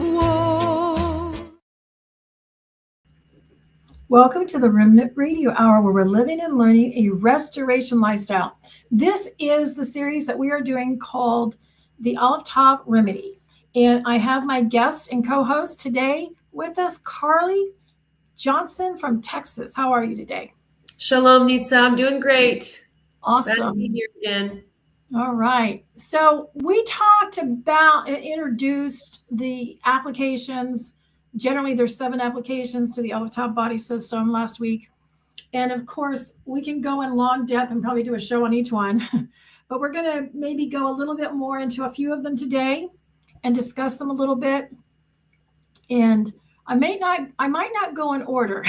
Whoa. Welcome to the Remnant Radio Hour, where we're living and learning a restoration lifestyle. This is the series that we are doing called the Alef Tav Remedy. And I have my guest and co-host today with us, Carly Johnson from Texas. How are you today? Shalom, Nitza. I'm doing great. Awesome. Glad to be here again. All right. So we talked about and introduced the applications. Generally, there's 7 applications to the Alef Tav body system last week. And of course, we can go in long depth and probably do a show on each one. But we're going to maybe go a little bit more into a few of them today and discuss them a little bit. And I might not go in order.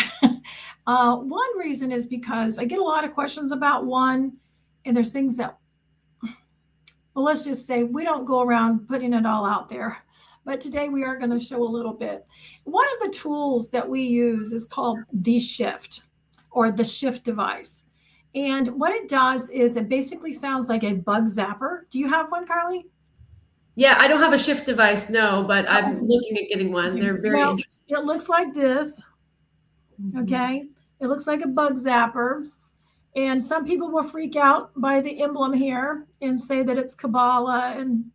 One reason is because I get a lot of questions about one, and there's things that, well, let's just say we don't go around putting it all out there. But today we are going to show a little bit. One of the tools that we use is called the Shift, or the Shift device. And what it does is it basically sounds like a bug zapper. Do you have one, Carly? Yeah, I don't have a Shift device, no, but I'm looking at getting one. They're very interesting. It looks like this. Okay. It looks like a bug zapper. And some people will freak out by the emblem here and say that it's Kabbalah and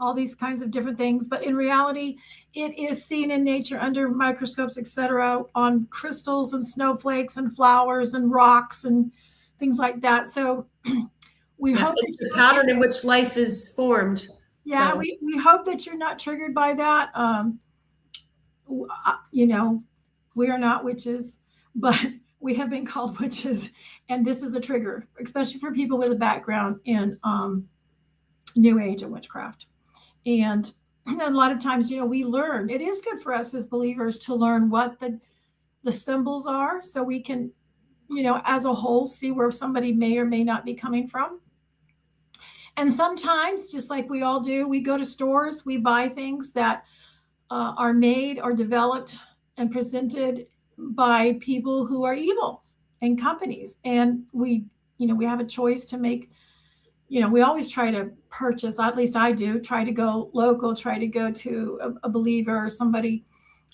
all these kinds of different things. But in reality, it is seen in nature under microscopes, etc., on crystals and snowflakes and flowers and rocks and things like that. So we hope it's the pattern in which life is formed. Yeah, so we hope that you're not triggered by that. You know, we are not witches, but we have been called witches, and this is a trigger, especially for people with a background in New Age and witchcraft. And a lot of times, you know, we learn. It is good for us as believers to learn what the symbols are, so we can, you know, as a whole, see where somebody may or may not be coming from. And sometimes, just like we all do, we go to stores, we buy things that are made or developed and presented by people who are evil and companies. And we have a choice to make. You know, we always try to purchase, at least I do, try to go local, try to go to a believer or somebody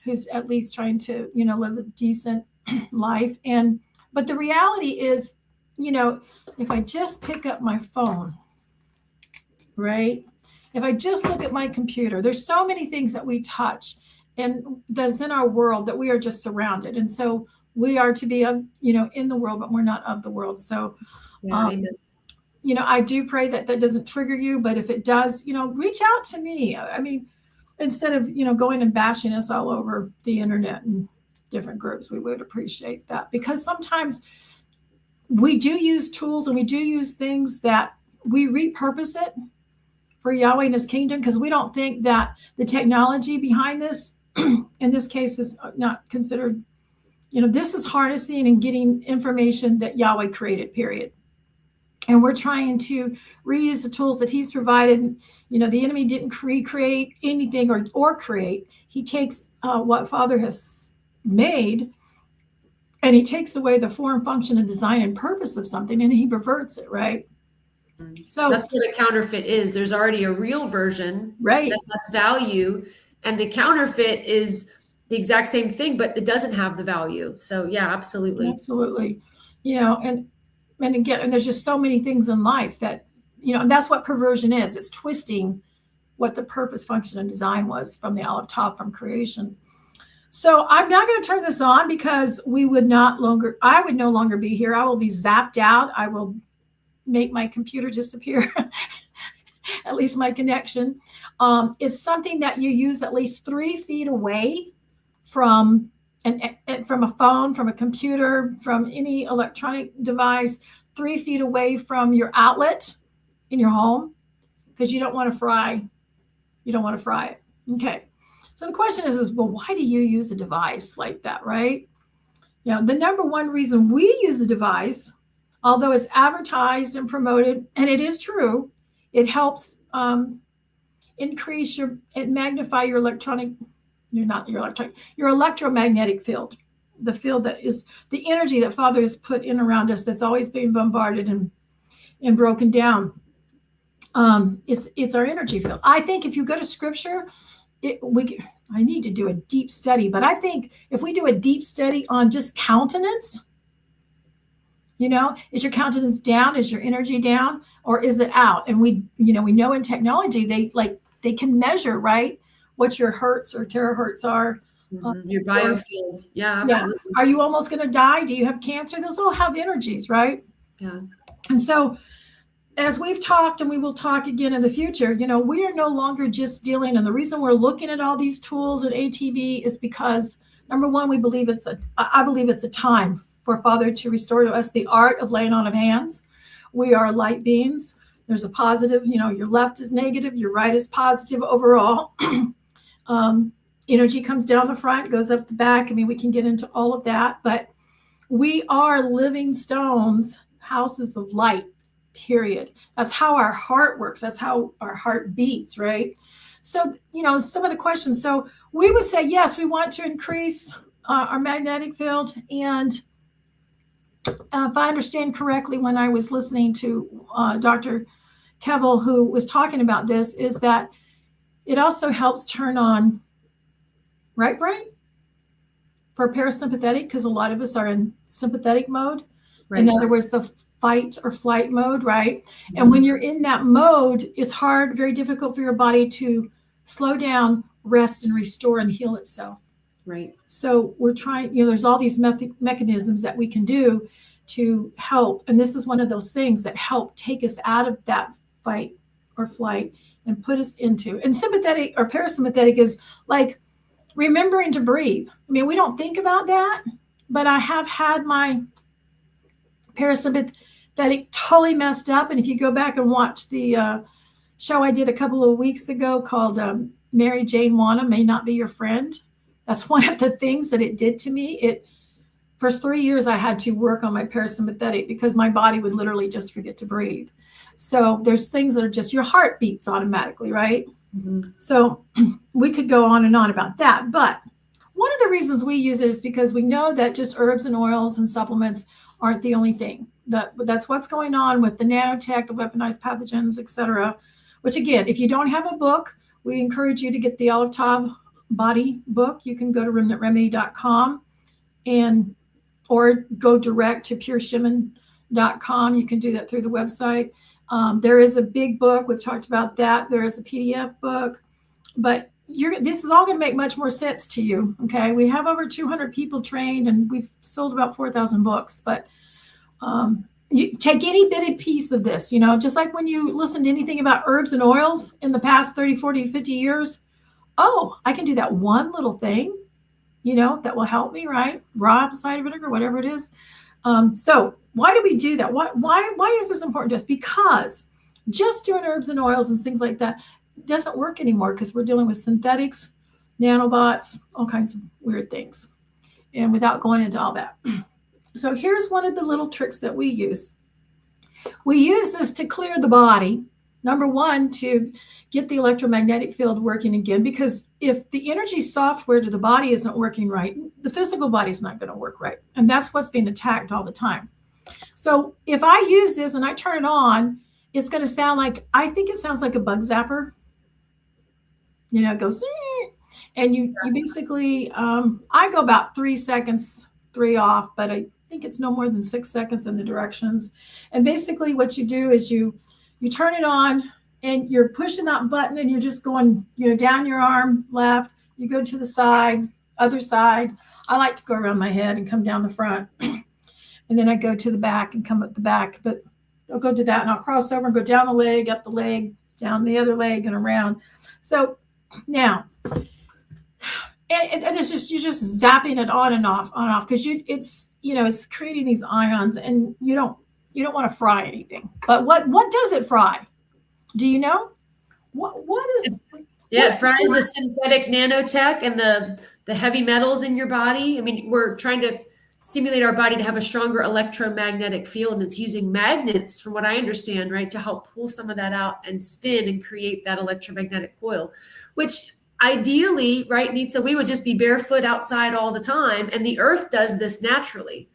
who's at least trying to, you know, live a decent life. But the reality is, you know, if I just pick up my phone, right? If I just look at my computer, there's so many things that we touch and that's in our world that we are just surrounded. And so we are to be, you know, in the world, but we're not of the world. So, you know, I do pray that that doesn't trigger you, but if it does, you know, reach out to me. I mean, instead of, you know, going and bashing us all over the internet and different groups, we would appreciate that, because sometimes we do use tools and we do use things that we repurpose it for Yahweh and his kingdom, because we don't think that the technology behind this, in this case, is not considered, you know, this is harnessing and getting information that Yahweh created, period. And we're trying to reuse the tools that he's provided. You know, the enemy didn't recreate anything or create. He takes what Father has made, and he takes away the form, function, and design and purpose of something, and he perverts it, right? So that's what a counterfeit is. There's already a real version, right, that has value, and the counterfeit is the exact same thing, but it doesn't have the value. So yeah, absolutely. You know, and again, and there's just so many things in life that, you know, and that's what perversion is. It's twisting what the purpose, function, and design was from the Alef Tav, from creation. So I'm not going to turn this on, because I would no longer be here. I will be zapped out. I will make my computer disappear, at least my connection. It's something that you use at least 3 feet away from from a phone, from a computer, from any electronic device, 3 feet away from your outlet in your home, because you don't want to fry. You don't want to fry it. Okay. So the question is, well, why do you use a device like that, right? You know, the number one reason we use the device, although it's advertised and promoted, and it is true, it helps increase and magnify your your electromagnetic field, the field that is the energy that Father has put in around us, that's always being bombarded and broken down. It's our energy field. I think if you go to Scripture, I need to do a deep study, but I think if we do a deep study on just countenance, is your countenance down? Is your energy down, or is it out? And we know in technology, they can measure, right, what your hertz or terahertz are. Your biofield. Yeah, absolutely. Yeah. Are you almost going to die? Do you have cancer? Those all have energies, right? Yeah. And so as we've talked, and we will talk again in the future, we are no longer just dealing. And the reason we're looking at all these tools at ATB is because, number one, I believe it's a time for Father to restore to us the art of laying on of hands. We are light beings. There's a positive, your left is negative, your right is positive overall. Energy comes down the front, goes up the back. I mean, we can get into all of that, but we are living stones, houses of light. Period. That's how our heart works. That's how our heart beats, right? So, some of the questions. So we would say, yes, we want to increase our magnetic field. And if I understand correctly, when I was listening to Dr. Kevel, who was talking about this, is that it also helps turn on right brain for parasympathetic, because a lot of us are in sympathetic mode. Right. In other words, the fight or flight mode, right? Mm-hmm. And when you're in that mode, it's hard, very difficult for your body to slow down, rest, and restore and heal itself. Right. So we're trying, there's all these mechanisms that we can do to help. And this is one of those things that help take us out of that fight or flight and put us into. And sympathetic or parasympathetic is like remembering to breathe. I mean, we don't think about that, but I have had my parasympathetic totally messed up. And if you go back and watch the show I did a couple of weeks ago called Mary Jane Wanna May Not Be Your Friend, that's one of the things that it did to me. First 3 years I had to work on my parasympathetic because my body would literally just forget to breathe. So there's things that are just, your heart beats automatically, right? Mm-hmm. So we could go on and on about that. But one of the reasons we use it is because we know that just herbs and oils and supplements aren't the only thing. That's what's going on with the nanotech, the weaponized pathogens, etc. Which again, if you don't have a book, we encourage you to get the Alef Tav Body book. You can go to remnantremedy.com or go direct to pureshiman.com. You can do that through the website. There is a big book. We've talked about that. There is a PDF book, but this is all going to make much more sense to you. Okay. We have over 200 people trained and we've sold about 4,000 books, but you take any bitty piece of this, just like when you listen to anything about herbs and oils in the past 30, 40, 50 years. Oh, I can do that one little thing, that will help me, right? Raw apple cider vinegar, whatever it is. So why do we do that? Why is this important to us? Because just doing herbs and oils and things like that doesn't work anymore because we're dealing with synthetics, nanobots, all kinds of weird things. And without going into all that. So here's one of the little tricks that we use. We use this to clear the body. Number one, to get the electromagnetic field working again, because if the energy software to the body isn't working right, the physical body is not going to work right. And that's what's being attacked all the time. So if I use this and I turn it on, it's going to sound like, I think it sounds like a bug zapper. It goes, and you basically, I go about 3 seconds, 3 off, but I think it's no more than 6 seconds in the directions. And basically what you do is you turn it on and you're pushing that button and you're just going, down your arm, left, you go to the side, other side. I like to go around my head and come down the front. And then I go to the back and come up the back, but I'll go to that and I'll cross over and go down the leg, up the leg, down the other leg and around. So now, and it's just, you're just zapping it on and off, because it's creating these ions and you don't want to fry anything. But what does it fry? Do you know? What is it? Yeah, it fries the synthetic nanotech and the heavy metals in your body. I mean, we're trying to stimulate our body to have a stronger electromagnetic field, and it's using magnets, from what I understand, right, to help pull some of that out and spin and create that electromagnetic coil, which ideally, right, so we would just be barefoot outside all the time, and the earth does this naturally.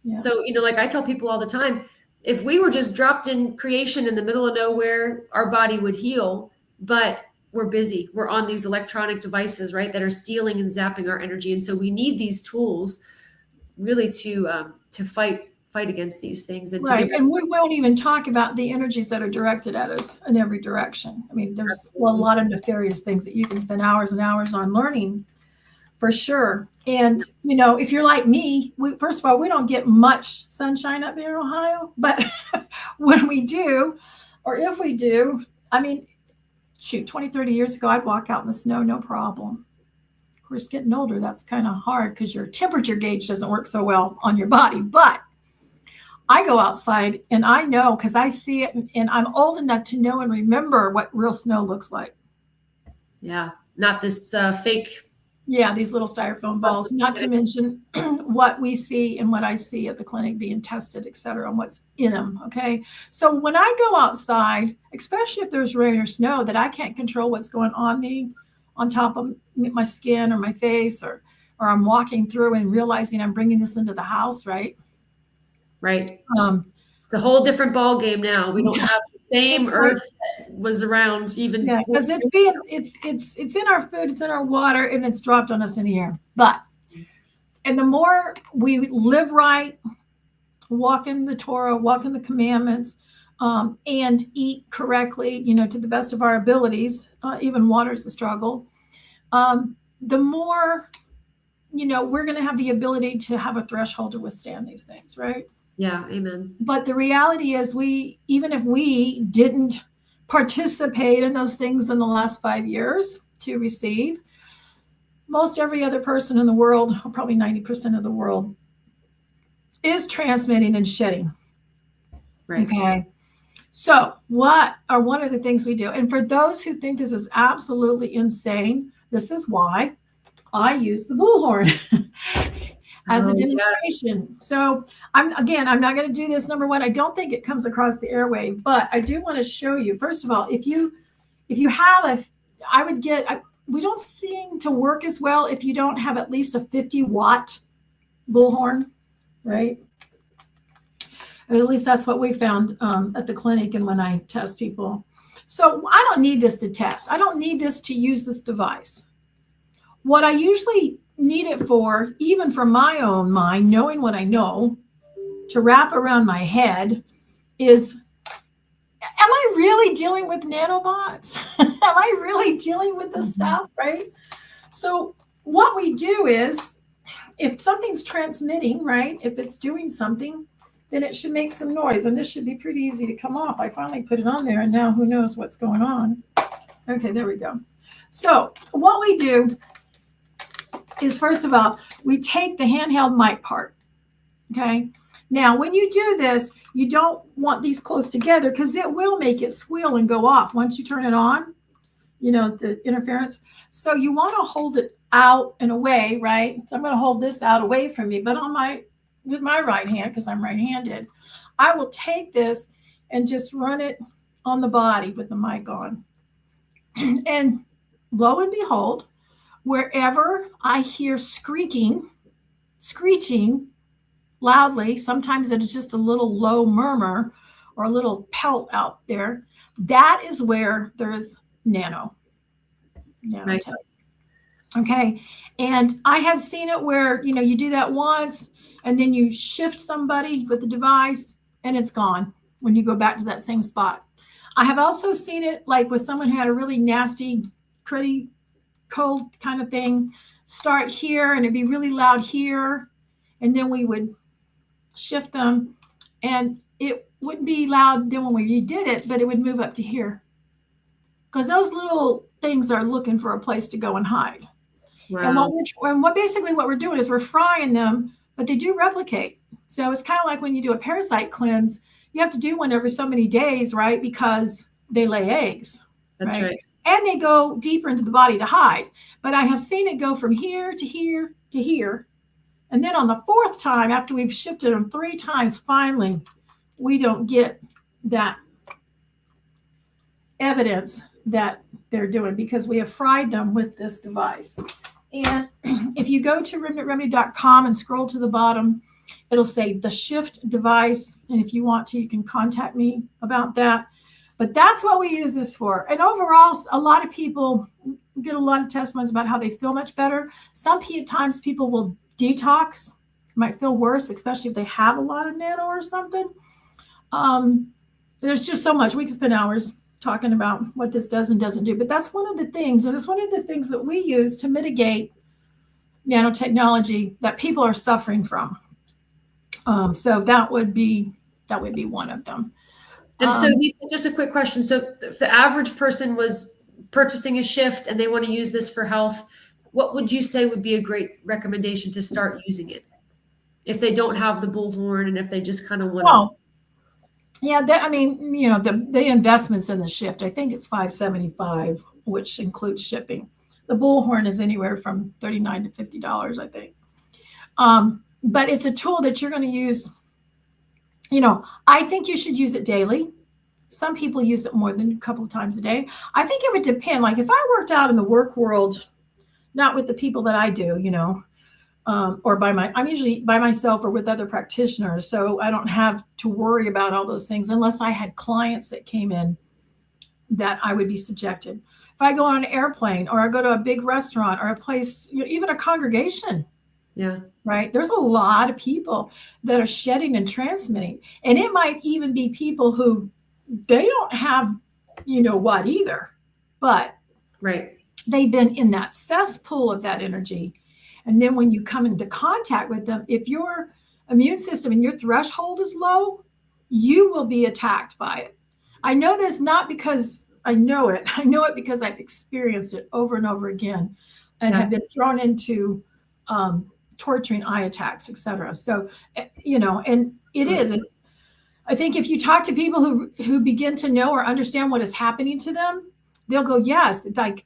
Yeah. So, like I tell people all the time, if we were just dropped in creation in the middle of nowhere, our body would heal. But we're busy. We're on these electronic devices, right, that are stealing and zapping our energy. And so we need these tools really to fight against these things and to Right. give And we won't even talk about the energies that are directed at us in every direction. I mean, there's a lot of nefarious things that you can spend hours and hours on learning, for sure. And, you know, if you're like me, first of all, we don't get much sunshine up here in Ohio, but when we do, or if we do, I mean, shoot, 20, 30 years ago, I'd walk out in the snow, no problem. Of course, getting older, that's kind of hard because your temperature gauge doesn't work so well on your body. But I go outside and I know, because I see it, and I'm old enough to know and remember what real snow looks like. Yeah, not this fake. Yeah, these little styrofoam balls, not to mention what we see and what I see at the clinic being tested, et cetera, and what's in them. Okay. So when I go outside, especially if there's rain or snow that I can't control what's going on me, on top of my skin or my face, or I'm walking through and realizing I'm bringing this into the house, right? Right. It's a whole different ball game now. We don't have the same earth that was around even. Yeah, because it's in our food, it's in our water, and it's dropped on us in the air. And the more we live right, walk in the Torah, walk in the commandments, and eat correctly, you know, to the best of our abilities, even water is a struggle, the more, you know, we're going to have the ability to have a threshold to withstand these things, right? Yeah, amen. But the reality is, even if we didn't participate in those things in the last 5 years to receive, most every other person in the world, probably 90% of the world, is transmitting and shedding. Right. Okay. So what are one of the things we do? And for those who think this is absolutely insane, this is why I use the bullhorn as a demonstration. Yes. So I'm not going to do this. Number one, I don't think it comes across the airwave, but I do want to show you. First of all, if you have we don't seem to work as well if you don't have at least a 50-watt bullhorn, right? At least that's what we found at the clinic and when I test people. So I don't need this to test. I don't need this to use this device. What I usually need it for, even for my own mind, knowing what I know, to wrap around my head is, am I really dealing with nanobots? Am I really dealing with this stuff, right? So what we do is, if something's transmitting, right, if it's doing something, then it should make some noise. And this should be pretty easy to come off. I finally put it on there, and now who knows what's going on. Okay, there we go. So what we do is, first of all, we take the handheld mic part, okay? Now, when you do this, you don't want these close together because it will make it squeal and go off once you turn it on, you know, the interference. So you want to hold it out and away, right? So I'm going to hold this out away from me, but with my right hand, because I'm right-handed, I will take this and just run it on the body with the mic on. And lo and behold, wherever I hear screeching loudly, sometimes it is just a little low murmur or a little pelt out there, that is where there's nanotech. Right. Okay. And I have seen it where, you know, you do that once and then you shift somebody with the device and it's gone when you go back to that same spot. I have also seen it like with someone who had a really nasty, pretty cold kind of thing, start here and it'd be really loud here, and then we would shift them and it wouldn't be loud then when we redid it, but it would move up to here because those little things are looking for a place to go and hide. Wow. And what we're doing is we're frying them, but they do replicate. So it's kind of like when you do a parasite cleanse, you have to do one every so many days, right? Because they lay eggs. That's right. And they go deeper into the body to hide. But I have seen it go from here to here to here. And then on the fourth time, after we've shifted them 3 times, finally, we don't get that evidence that they're doing because we have fried them with this device. And if you go to remnantremedy.com and scroll to the bottom, it'll say the shift device. And if you want to, you can contact me about that. But that's what we use this for. And overall, a lot of people get a lot of testimonies about how they feel much better. Sometimes people will detox, might feel worse, especially if they have a lot of nano or something. There's just so much. We can spend hours talking about what this does and doesn't do. But that's one of the things, and it's one of the things that we use to mitigate nanotechnology that people are suffering from. So that would be one of them. And so just a quick question. So if the average person was purchasing a shift and they want to use this for health, what would you say would be a great recommendation to start using it? If they don't have the bullhorn and if they just kind of want to. Yeah, the investments in the shift, I think it's $575, which includes shipping. The bullhorn is anywhere from $39 to $50, I think. But it's a tool that you're going to use. I think you should use it daily. Some people use it more than a couple of times a day. I think it would depend. Like if I worked out in the work world, not with the people that I do, or I'm usually by myself or with other practitioners. So I don't have to worry about all those things unless I had clients that came in that I would be subjected. If I go on an airplane or I go to a big restaurant or a place, even a congregation. Yeah. Right. There's a lot of people that are shedding and transmitting. And it might even be people who they don't have, what either, but right. They've been in that cesspool of that energy. And then when you come into contact with them, if your immune system and your threshold is low, you will be attacked by it. I know this not because I know it. I know it because I've experienced it over and over again and have been thrown into torturing eye attacks, etc. So, and it is. I think if you talk to people who begin to know or understand what is happening to them, they'll go, yes, like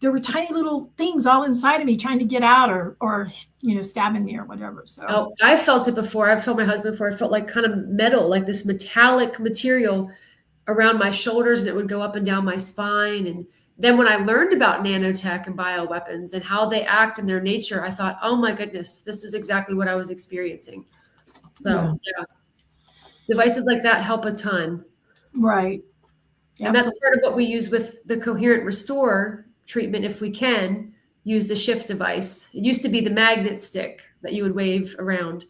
there were tiny little things all inside of me trying to get out or stabbing me or whatever. So I felt it before. I've felt my husband before. I felt like kind of metal, like this metallic material around my shoulders, and it would go up and down my spine. And then when I learned about nanotech and bioweapons and how they act in their nature, I thought, oh my goodness, this is exactly what I was experiencing. So yeah. Devices like that help a ton. Right. And that's part of what we use with the coherent restore treatment. If we can use the shift device, it used to be the magnet stick that you would wave around,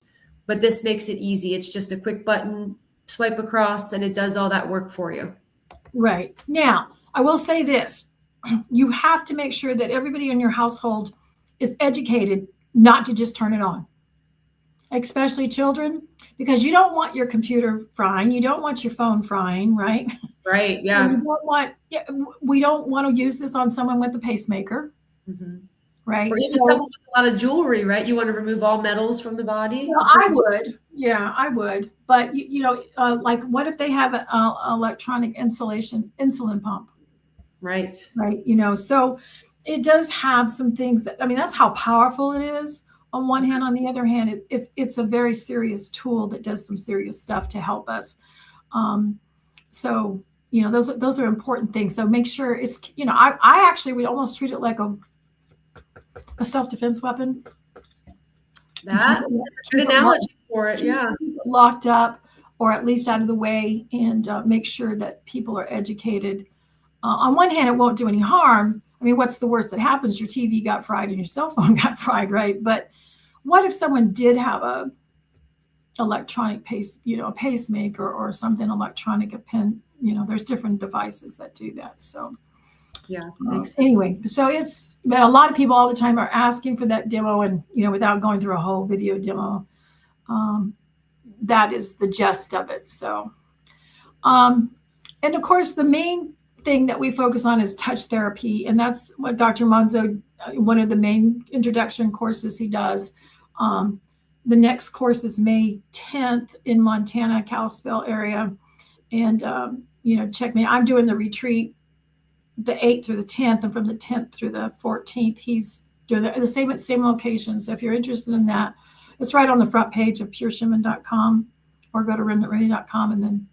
but this makes it easy. It's just a quick button, swipe across, and it does all that work for you. Right. Now, I will say this. You have to make sure that everybody in your household is educated not to just turn it on, especially children, because you don't want your computer frying. You don't want your phone frying, right? Right. Yeah. We don't want to use this on someone with a pacemaker, right? Or even someone with a lot of jewelry, right? You want to remove all metals from the body? Well, I would. Yeah, I would. But, like what if they have an electronic insulin pump? Right. Right. So it does have some things that's how powerful it is. On one hand, on the other hand, it's a very serious tool that does some serious stuff to help us. So, those are important things. So make sure it's, I actually would almost treat it like a self-defense weapon. That's a good analogy for it. Yeah. Locked up or at least out of the way, and make sure that people are educated. On one hand, it won't do any harm. I mean, what's the worst that happens? Your TV got fried and your cell phone got fried, right? But what if someone did have a electronic a pacemaker or something electronic, a pen? There's different devices that do that. So yeah. Anyway, so but a lot of people all the time are asking for that demo, and without going through a whole video demo, that is the gist of it. So, and of course, the main thing that we focus on is touch therapy, and that's what Dr. Monzo, one of the main introduction courses he does. The next course is May 10th in Montana, Kalispell area, and check me. I'm doing the retreat the 8th through the 10th, and from the 10th through the 14th, he's doing the same location. So if you're interested in that, it's right on the front page of pureshiman.com, or go to remnantready.com and then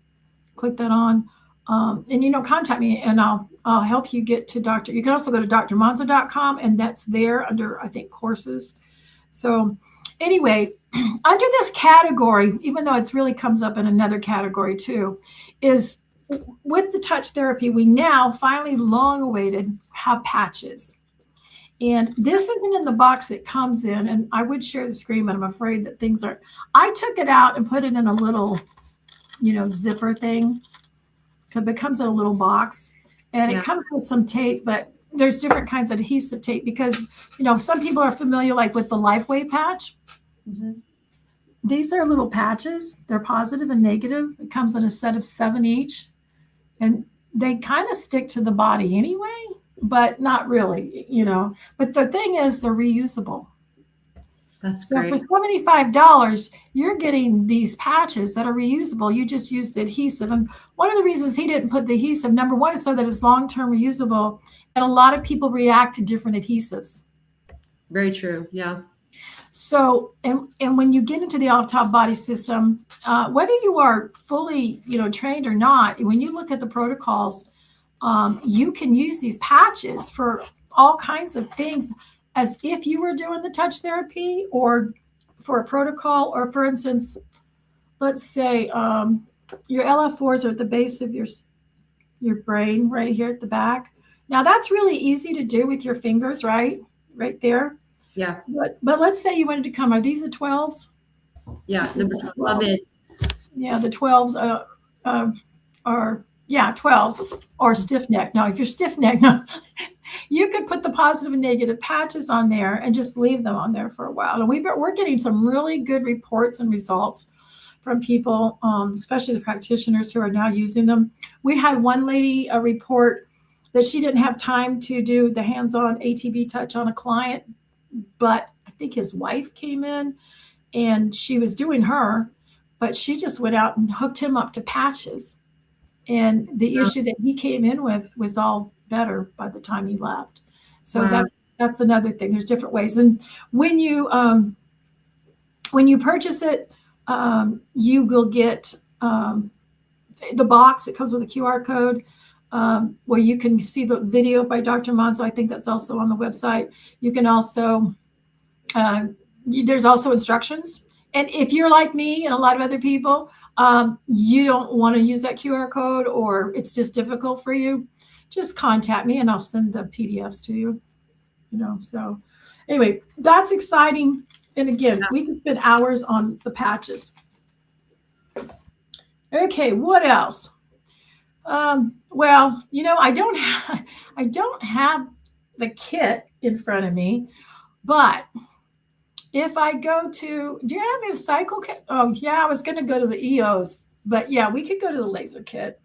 click that on. And contact me, and I'll help you get to Dr. You can also go to drmonzo.com, and that's there under, I think, courses. So anyway, under this category, even though it's really comes up in another category too, is with the touch therapy, we now finally long awaited have patches. And this isn't in the box it comes in. And I would share the screen, but I'm afraid that things are. I took it out and put it in a little, zipper thing. Because it comes in a little box. And it comes with some tape, but there's different kinds of adhesive tape because, some people are familiar like with the LifeWave patch. Mm-hmm. These are little patches. They're positive and negative. It comes in a set of 7 each. And they kind of stick to the body anyway, but not really, But the thing is, they're reusable. That's so great. For $75, you're getting these patches that are reusable. You just use the adhesive. And one of the reasons he didn't put the adhesive, number one, is so that it's long-term reusable. And a lot of people react to different adhesives. Very true. Yeah. So, and when you get into the Alef Tav body system, whether you are fully, trained or not, when you look at the protocols, you can use these patches for all kinds of things as if you were doing the touch therapy or for a protocol, or for instance, let's say your LF4s are at the base of your brain right here at the back. Now that's really easy to do with your fingers, right there. Yeah. But let's say you wanted to come. Are these the 12s? Yeah, number 12. Yeah, the 12s are 12s or stiff neck. Now, if you're stiff neck, no, you could put the positive and negative patches on there and just leave them on there for a while. And we're getting some really good reports and results from people, especially the practitioners who are now using them. We had one lady report that she didn't have time to do the hands-on ATB touch on a client, but I think his wife came in and she was doing her, but she just went out and hooked him up to patches. And the issue that he came in with was all better by the time he left. So that's another thing. There's different ways. And when you purchase it, you will get the box that comes with a QR code where you can see the video by Dr. Monzo. I think that's also on the website. You can also, there's also instructions. And if you're like me and a lot of other people, you don't want to use that QR code or it's just difficult for you, just contact me and I'll send the PDFs to you. So anyway, that's exciting. And again, we can spend hours on the patches. Okay, what else? Well, I don't have the kit in front of me, but if I go to, do you have a cycle kit? Oh yeah, I was going to go to the EOs, but yeah, we could go to the laser kit.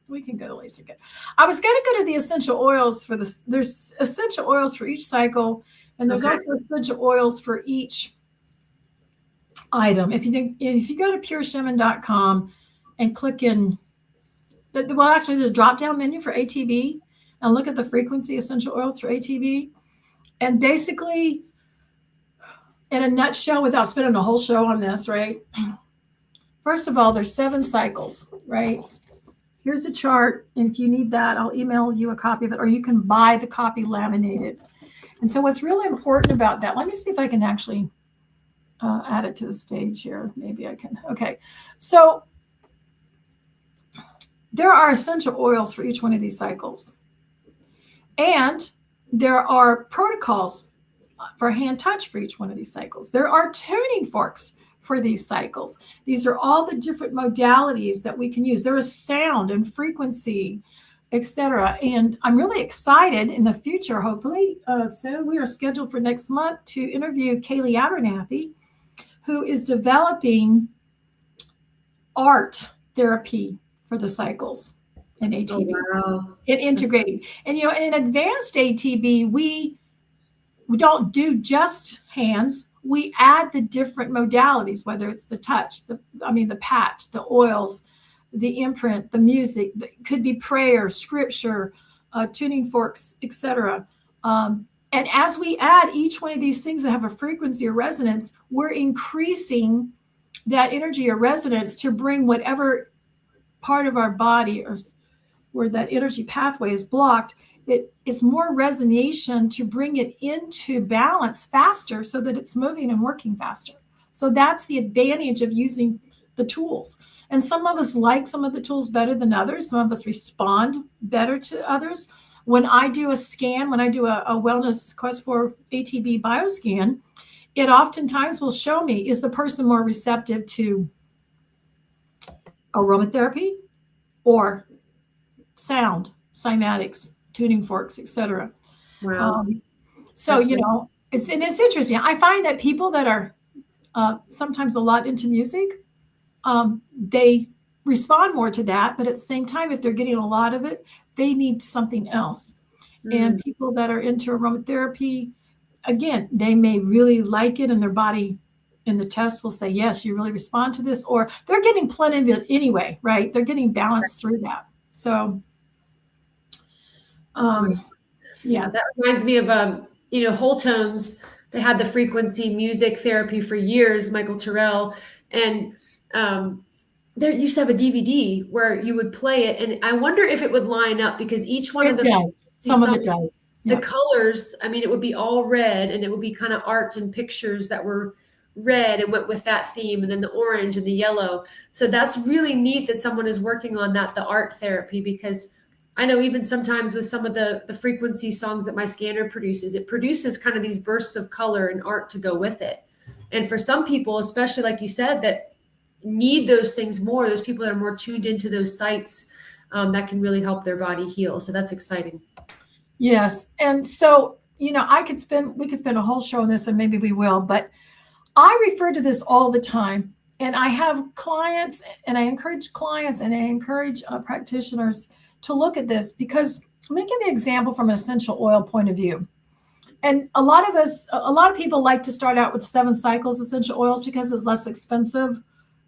We can go to laser kit. I was going to go to the essential oils for this. There's essential oils for each cycle, and there's also essential oils for each item. If you go to pureshaman.com and click in, well, actually, there's a drop-down menu for ATB, and look at the frequency essential oils for ATB, and basically, in a nutshell, without spending a whole show on this, right? First of all, there's 7 cycles, right? Here's a chart, and if you need that, I'll email you a copy of it, or you can buy the copy laminated. And so what's really important about that, let me see if I can actually add it to the stage here. Maybe I can. Okay, so there are essential oils for each one of these cycles. And there are protocols for hand touch for each one of these cycles. There are tuning forks for these cycles. These are all the different modalities that we can use. There is sound and frequency, etc. And I'm really excited in the future, hopefully soon. We are scheduled for next month to interview Kaylee Abernathy, who is developing art therapy for the cycles in ATB. Oh, wow. And integrating. And in advanced ATB, we don't do just hands. We add the different modalities, whether it's the touch, the patch, the oils, the imprint, the music. It could be prayer, scripture, tuning forks, etc. And as we add each one of these things that have a frequency or resonance, we're increasing that energy or resonance to bring whatever part of our body or where that energy pathway is blocked. It's more resonation to bring it into balance faster so that it's moving and working faster. So that's the advantage of using the tools. And some of us like some of the tools better than others. Some of us respond better to others. When I do a scan, when I do a wellness Quest for ATB bioscan, it oftentimes will show me, is the person more receptive to aromatherapy or sound, cymatics, tuning forks, etc. Wow. So, That's you great. know, it's interesting. I find that people that are sometimes a lot into music, they respond more to that. But at the same time, if they're getting a lot of it, they need something else. And people that are into aromatherapy, again, they may really like it, and their body in the test will say, yes, you really respond to this, or they're getting plenty of it anyway, right? They're getting balance through that. So, yes. That reminds me of, you know, Whole Tones. They had the frequency music therapy for years, Michael Terrell. And there used to have a DVD where you would play it. And I wonder if it would line up, because each one of It the does. Some of it does. the Yeah. colors, I mean, it would be all red, and it would be kind of art and pictures that were red and went with that theme, and then the orange and the yellow. So that's really neat that someone is working on that, the art therapy, because I know even sometimes with some of the frequency songs that my scanner produces, it produces kind of these bursts of color and art to go with it. And for some people, especially like you said, that need those things more, those people that are more tuned into those sites, that can really help their body heal. So that's exciting. Yes. And so, you know, we could spend a whole show on this, and maybe we will, but I refer to this all the time. And I have clients, and I encourage clients, and I encourage practitioners to look at this, because let me give you an example from an essential oil point of view. And a lot of people like to start out with 7 cycles essential oils because it's less expensive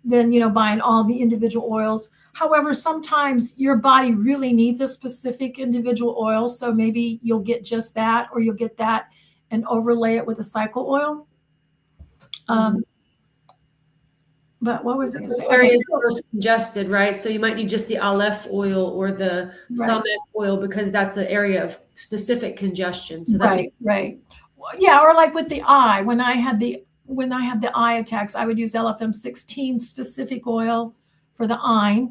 than, you know, buying all the individual oils. However, sometimes your body really needs a specific individual oil. So maybe you'll get just that, or you'll get that and overlay it with a cycle oil. But what was I going to say? Areas that are congested, right? So you might need just the Alef oil or the Right. Samek oil, because that's an area of specific congestion. So that Right. Well, yeah, or like with the eye, when I had the eye attacks, I would use LFM16 specific oil for the eye.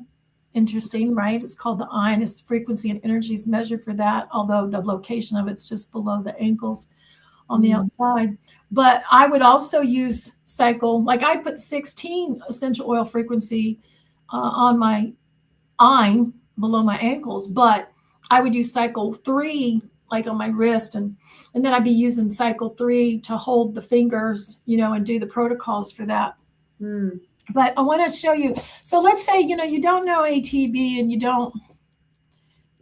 Interesting, right? It's called the eye, and its frequency and energy is measured for that, although the location of it's just below the ankles on the outside. But I would also use cycle, like I put 16 essential oil frequency on my eye below my ankles, but I would use cycle 3 like on my wrist, and then I'd be using cycle 3 to hold the fingers, you know, and do the protocols for that. But I want to show you. So let's say, you know, you don't know ATB, and you don't,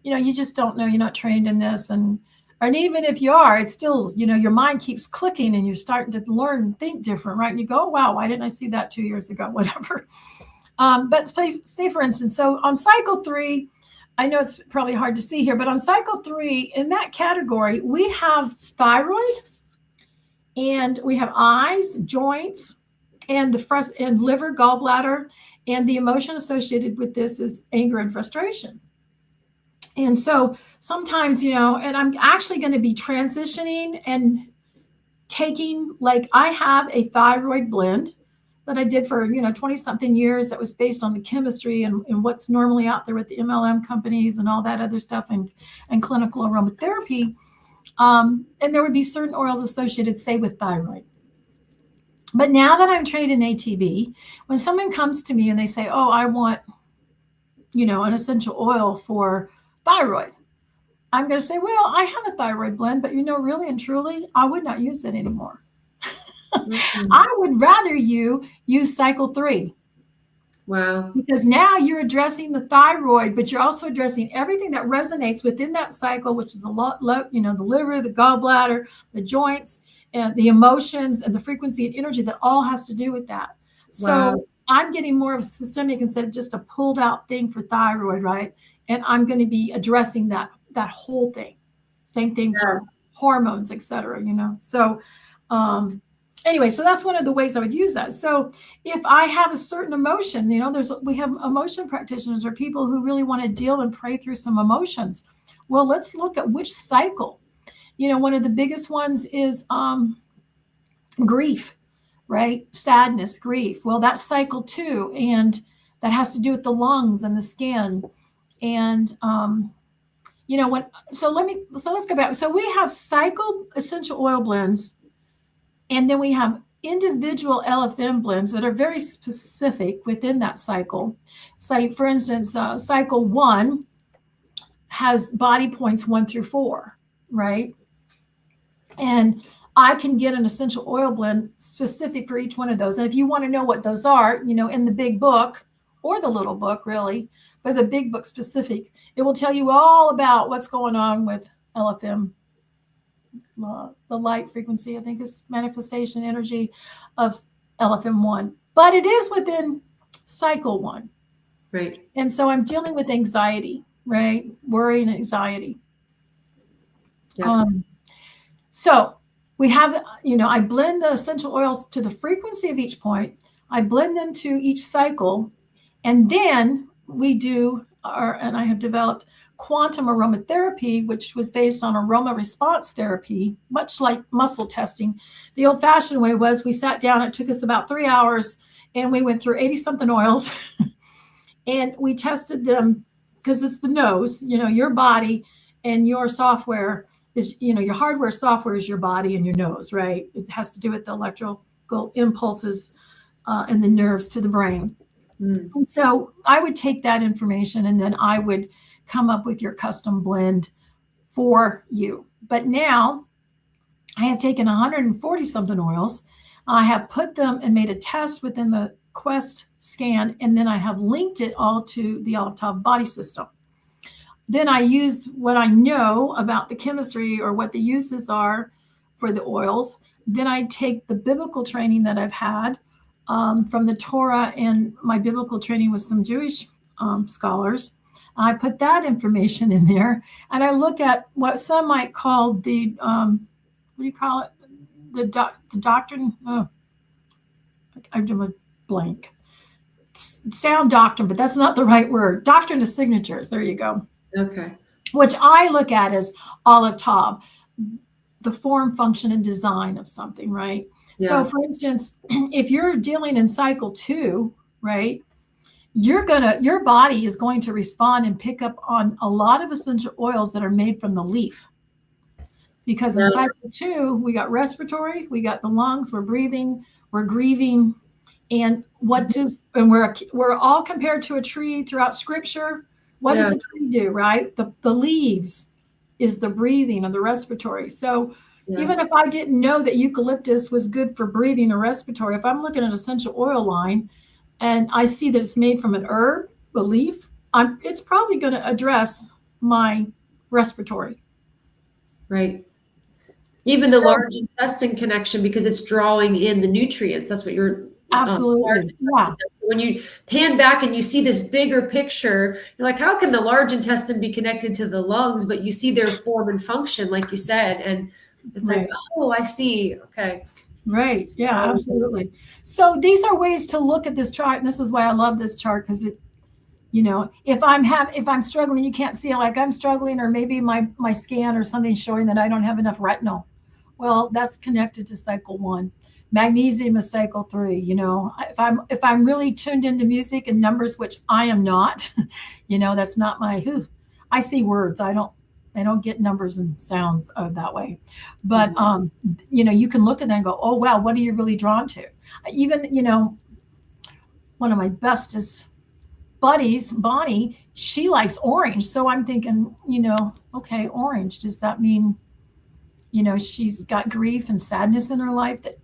you know, you just don't know, you're not trained in this, and even if you are, it's still, you know, your mind keeps clicking, and you're starting to learn and think different, right? And you go, wow, why didn't I see that 2 years ago? Whatever. But say for instance, so on cycle 3, I know it's probably hard to see here, but on cycle 3, in that category, we have thyroid, and we have eyes, joints, and and liver, gallbladder, and the emotion associated with this is anger and frustration. And so sometimes, you know, and I'm actually going to be transitioning and taking, like, I have a thyroid blend that I did for, you know, 20 something years, that was based on the chemistry and what's normally out there with the MLM companies and all that other stuff, and clinical aromatherapy. And there would be certain oils associated, say, with thyroid. But now that I'm trained in ATB, when someone comes to me and they say, oh, I want, you know, an essential oil for thyroid, I'm going to say, well, I have a thyroid blend, but, you know, really and truly, I would not use it anymore. I would rather you use cycle 3. Wow. Because now you're addressing the thyroid, but you're also addressing everything that resonates within that cycle, which is a lot, you know, the liver, the gallbladder, the joints, and the emotions, and the frequency and energy that all has to do with that. Wow. So I'm getting more of a systemic instead of just a pulled out thing for thyroid, right? And I'm going to be addressing that whole thing. Same thing for hormones, et cetera, you know? So, anyway, so that's one of the ways I would use that. So if I have a certain emotion, you know, we have emotion practitioners, or people who really want to deal and pray through some emotions. Well, let's look at which cycle. You know, one of the biggest ones is grief. right? Sadness, grief. Well, that's cycle 2, and that has to do with the lungs and the skin. And so let's go back. So we have cycle essential oil blends, and then we have individual LFM blends that are very specific within that cycle. So, for instance, cycle 1 has body points 1 through 4, right? And I can get an essential oil blend specific for each one of those. And if you want to know what those are, in the big book or the little book, really, but the big book specific, it will tell you all about what's going on with LFM. The light frequency, I think, is manifestation energy of LFM1, but it is within cycle 1. Right. And so I'm dealing with anxiety, right? Worry and anxiety. Yeah. So we have, I blend the essential oils to the frequency of each point. I blend them to each cycle. And then we do, and I have developed quantum aromatherapy, which was based on aroma response therapy, much like muscle testing. The old fashioned way was we sat down, it took us about 3 hours, and we went through 80 something oils and we tested them because it's the nose, your body and your software is, your hardware software is your body and your nose, right? It has to do with the electrical impulses and the nerves to the brain. And so I would take that information and then I would come up with your custom blend for you. But now I have taken 140 something oils. I have put them and made a test within the Quest scan, and then I have linked it all to the Alef Tav body system. Then I use what I know about the chemistry or what the uses are for the oils. Then I take the biblical training that I've had from the Torah and my biblical training with some Jewish scholars. I put that information in there, and I look at what some might call the, what do you call it? The doctrine. Oh, I'm doing a blank. Sound doctrine, but that's not the right word. Doctrine of signatures. There you go. Okay. Which I look at as Alef Tav, the form, function, and design of something, right? Yeah. So, for instance, if you're dealing in cycle 2, right, your body is going to respond and pick up on a lot of essential oils that are made from the leaf. Because in cycle 2, we got respiratory, we got the lungs, we're breathing, we're grieving, and we're all compared to a tree throughout Scripture. What does a tree do, right? The leaves is the breathing and the respiratory. So even if I didn't know that eucalyptus was good for breathing or respiratory, if I'm looking at essential oil line and I see that it's made from an herb, a leaf, it's probably going to address my respiratory. Right. Even the large intestine connection, because it's drawing in the nutrients. That's what you're absolutely. Yeah. When you pan back and you see this bigger picture, you're like, how can the large intestine be connected to the lungs? But you see their form and function, like you said, and it's like, oh, I see. Okay. Right. Yeah, absolutely. So these are ways to look at this chart. And this is why I love this chart, because it, if I'm struggling, you can't see it, like I'm struggling, or maybe my scan or something showing that I don't have enough retinol. Well, that's connected to cycle 1. Magnesium is cycle 3. If I'm really tuned into music and numbers, which I am not, that's not my. I see words. I don't get numbers and sounds that way. But you can look at that and go, oh wow, what are you really drawn to? Even one of my bestest buddies, Bonnie, she likes orange. So I'm thinking, okay, orange. Does that mean, she's got grief and sadness in her life that,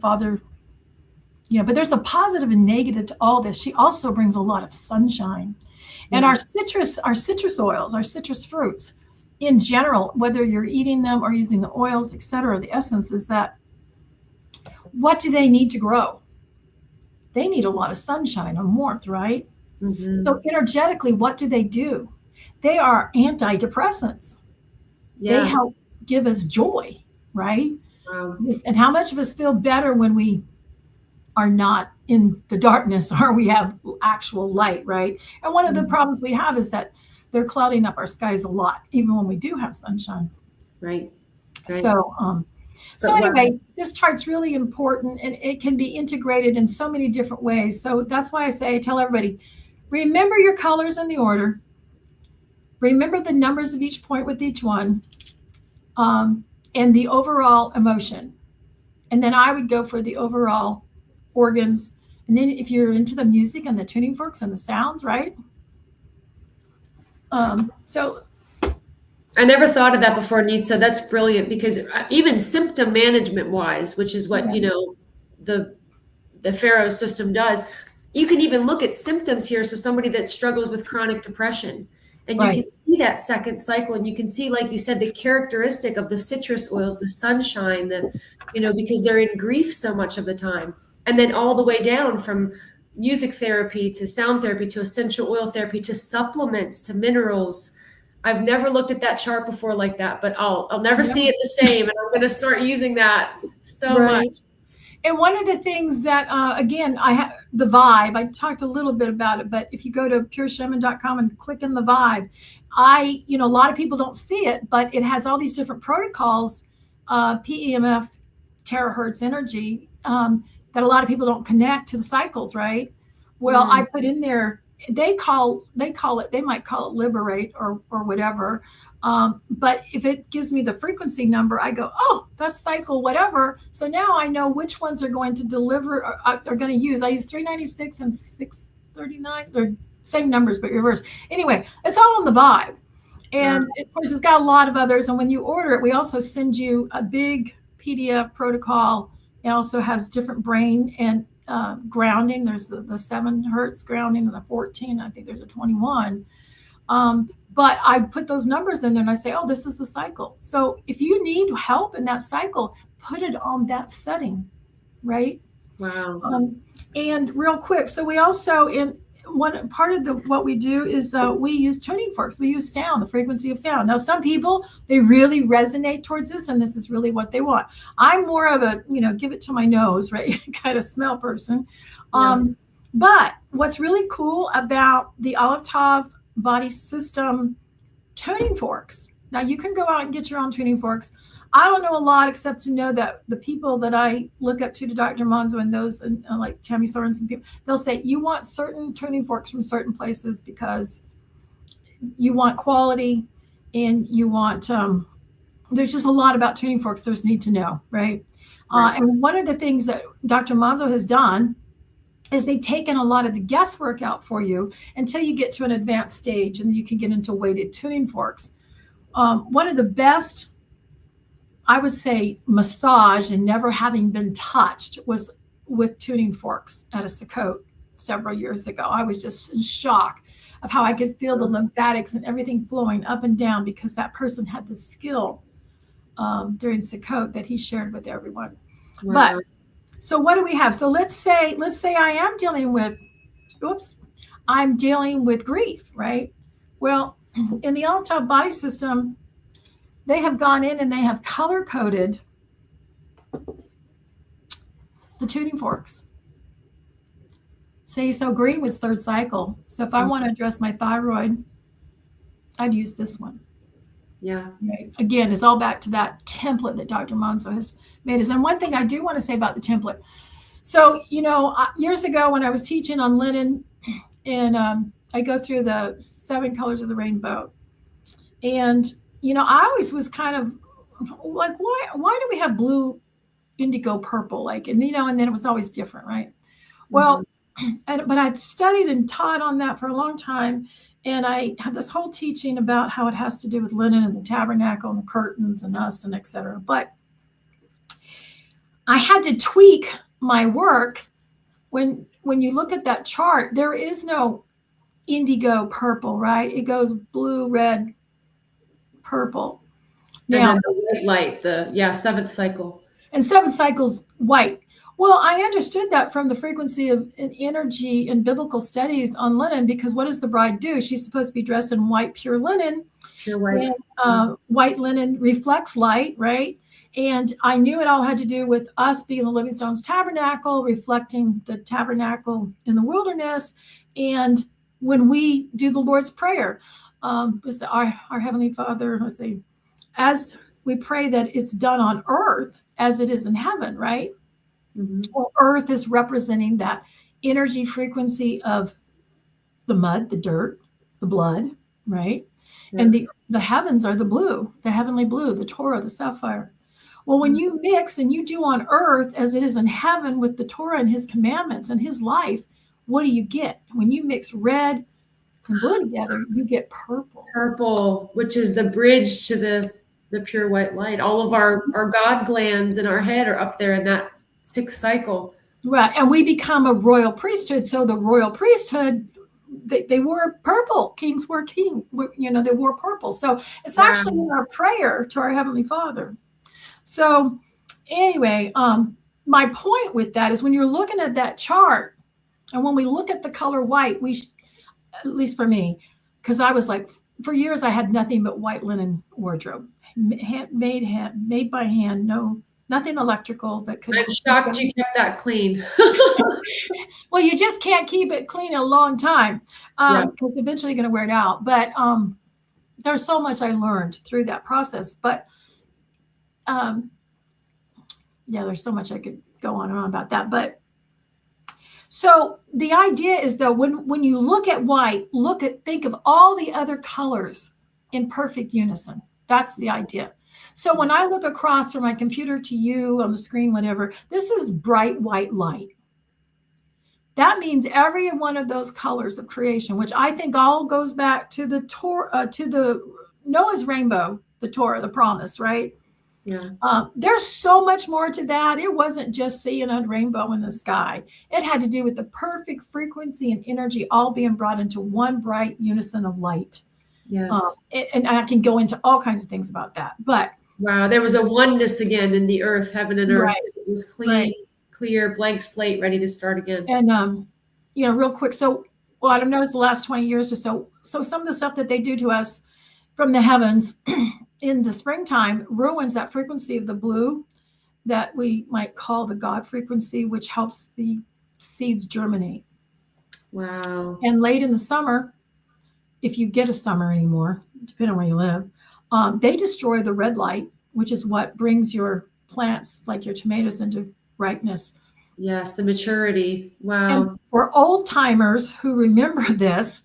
Father, but there's a positive and negative to all this. She also brings a lot of sunshine. And our citrus oils, our citrus fruits in general, whether you're eating them or using the oils, etc., the essence is that, what do they need to grow? They need a lot of sunshine and warmth, right? Mm-hmm. So energetically, what do? They are antidepressants. Yes. They help give us joy, right? Wow. And how much of us feel better when we are not in the darkness, or we have actual light, right? And one of the problems we have is that they're clouding up our skies a lot, even when we do have sunshine. Right. So So But wow. anyway, this chart's really important, and it can be integrated in so many different ways. So that's why I tell everybody, remember your colors in the order. Remember the numbers of each point with each one, and the overall emotion. And then I would go for the overall organs. And then if you're into the music and the tuning forks and the sounds, right? So I never thought of that before, Nitsa. That's brilliant, because even symptom management wise, which is what, the Pharaoh system does, you can even look at symptoms here. So somebody that struggles with chronic depression, and you can see that second cycle, and you can see, like you said, the characteristic of the citrus oils, the sunshine, because they're in grief so much of the time. And then all the way down from music therapy to sound therapy to essential oil therapy to supplements to minerals. I've never looked at that chart before like that, but I'll never see it the same. And I'm going to start using that so much. And one of the things that, again, I have the vibe, I talked a little bit about it, but if you go to pureshaman.com and click in the vibe, a lot of people don't see it, but it has all these different protocols, PEMF, terahertz energy, that a lot of people don't connect to the cycles, right? Well, I put in there, they might call it liberate or whatever. But if it gives me the frequency number, I go, oh, that's cycle whatever. So now I know which ones are going to deliver or are going to use. I use 396 and 639. They're same numbers, but reverse. Anyway, it's all on the vibe. And of course, it's got a lot of others. And when you order it, we also send you a big PDF protocol. It also has different brain and grounding. There's the 7 hertz grounding and the 14. I think there's a 21. But I put those numbers in there and I say, oh, this is the cycle. So if you need help in that cycle, put it on that setting, right? Wow. And real quick, so we also, in one part of what we do is we use tuning forks. We use sound, the frequency of sound. Now, some people, they really resonate towards this, and this is really what they want. I'm more of a, give it to my nose, right? kind of smell person. But what's really cool about the Alef Tav body system tuning forks. Now you can go out and get your own tuning forks. I don't know a lot except to know that the people that I look up to Dr. Monzo and those and like Tammy Sorensen people, they'll say you want certain tuning forks from certain places because you want quality and you want, there's just a lot about tuning forks there's need to know, right? And one of the things that Dr. Monzo has done is they've taken a lot of the guesswork out for you until you get to an advanced stage and you can get into weighted tuning forks. One of the best, I would say, massage and never having been touched was with tuning forks at a Sukkot several years ago. I was just in shock of how I could feel the lymphatics and everything flowing up and down because that person had the skill during Sukkot that he shared with everyone. Wow. But so what do we have? So let's say I am dealing with, I'm dealing with grief, right? Well, in the Alef Tav body system, they have gone in and they have color coded the tuning forks. So green was 3rd cycle. So if I want to address my thyroid, I'd use this one. Yeah. Right. Again, it's all back to that template that Dr. Monzo has made us. And one thing I do want to say about the template. So, years ago when I was teaching on linen, and I go through the 7 colors of the rainbow, and I always was kind of like, why do we have blue, indigo, purple, and then it was always different, right? Well, but I'd studied and taught on that for a long time. And I had this whole teaching about how it has to do with linen and the tabernacle and the curtains and us and et cetera. But I had to tweak my work. When you look at that chart, there is no indigo purple, right? It goes blue, red, purple. Now, and the white light, 7th cycle. And 7th cycle's white. Well, I understood that from the frequency of energy in biblical studies on linen, because what does the bride do? She's supposed to be dressed in white, pure linen. Pure white. And, white linen reflects light, right? And I knew it all had to do with us being the Living Stones tabernacle, reflecting the tabernacle in the wilderness. And when we do the Lord's Prayer, our Heavenly Father, let's see, as we pray that it's done on earth as it is in heaven, right? Mm-hmm. Well, earth is representing that energy frequency of the mud, the dirt, the blood, right? Yeah. And the heavens are the blue, the heavenly blue, the Torah, the sapphire. Well, when you mix and you do on earth as it is in heaven with the Torah and his commandments and his life, what do you get? When you mix red and blue together, you get purple. Purple, which is the bridge to the pure white light. All of our God glands in our head are up there in that sixth cycle. Right. And we become a royal priesthood. So the royal priesthood, they wore purple. Kings wore they wore purple. So it's actually in our prayer to our Heavenly Father. So anyway, my point with that is when you're looking at that chart, and when we look at the color white, at least for me, because I was like, for years I had nothing but white linen wardrobe, made by hand, nothing electrical that could. I'm shocked you kept that clean. Well, you just can't keep it clean a long time because eventually you're going to wear it out. But there's so much I learned through that process. But there's so much I could go on and on about that. But so the idea is, though, when you look at white, think of all the other colors in perfect unison. That's the idea. So when I look across from my computer to you on the screen, whatever, this is bright white light. That means every one of those colors of creation, which I think all goes back to the Torah, to the Noah's rainbow, the Torah, the promise, right? Yeah. There's so much more to that. It wasn't just seeing a rainbow in the sky. It had to do with the perfect frequency and energy all being brought into one bright unison of light. Yes. And I can go into all kinds of things about that. But wow, there was a oneness again in the earth, heaven and earth. Right. It was clean, clear, blank slate, ready to start again. And real quick. So, I've noticed the last 20 years or so. So some of the stuff that they do to us from the heavens in the springtime ruins that frequency of the blue that we might call the God frequency, which helps the seeds germinate. Wow. And late in the summer, if you get a summer anymore, depending on where you live, they destroy the red light, which is what brings your plants, like your tomatoes, into ripeness. Yes, the maturity. Wow. And for old timers who remember this,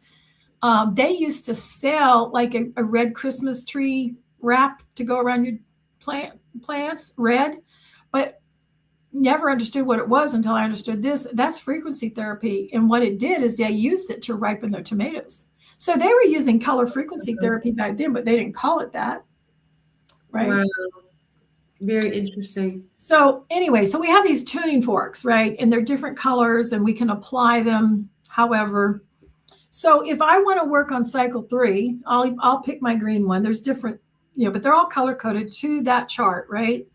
they used to sell like a red Christmas tree wrap to go around your plants, red, but never understood what it was until I understood this. That's frequency therapy. And what it did is they used it to ripen their tomatoes. So they were using color frequency therapy back then, but they didn't call it that. Right. Wow. Very interesting. So anyway, so we have these tuning forks, right? And they're different colors and we can apply them however. So if I want to work on cycle 3, I'll pick my green one. There's different, but they're all color coded to that chart, right?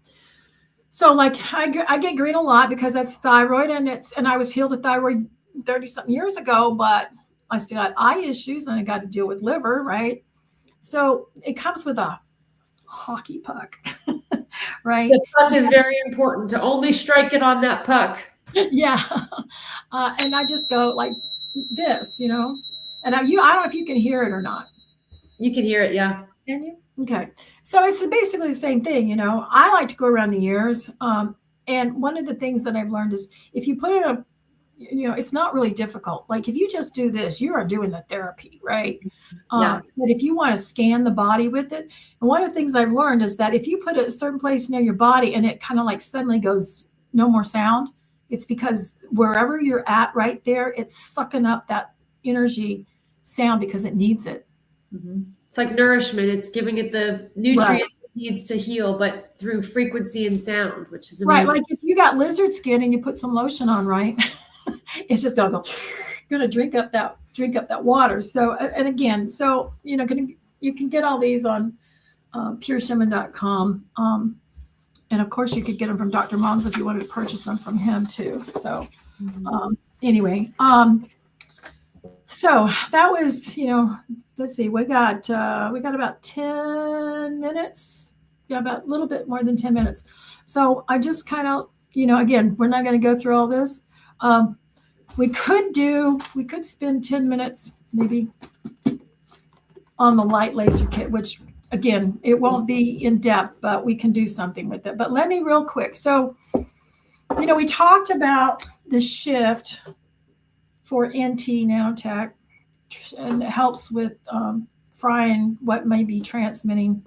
So like I get green a lot because that's thyroid and I was healed of thyroid 30 something years ago, but I still had eye issues and I got to deal with liver, right? So it comes with a hockey puck, right? The puck is very important to only strike it on that puck. Yeah. And I just go like this, and I don't know if you can hear it or not. You can hear it. Yeah. Can you? Okay. So it's basically the same thing. I like to go around the ears. And one of the things that I've learned is if you put it it's not really difficult. Like if you just do this, you are doing the therapy, right? But if you want to scan the body with it, and one of the things I've learned is that if you put it a certain place near your body and it kind of like suddenly goes no more sound, it's because wherever you're at right there, it's sucking up that energy sound because it needs it. Mm-hmm. It's like nourishment. It's giving it the nutrients it needs to heal, but through frequency and sound, which is amazing. Right. Like if you got lizard skin and you put some lotion on, right? It's just gonna drink up that water. So, and again, so you can get all these on pureshaman.com. And of course you could get them from Dr. Mom's if you wanted to purchase them from him too. So anyway, so that was, let's see, we got about 10 minutes. Yeah, about a little bit more than 10 minutes. So I just kind of, again, we're not going to go through all this. We could spend 10 minutes maybe on the light laser kit, which again, it won't be in depth, but we can do something with it. But let me real quick. So, we talked about the shift for NT nanotech, and it helps with frying what may be transmitting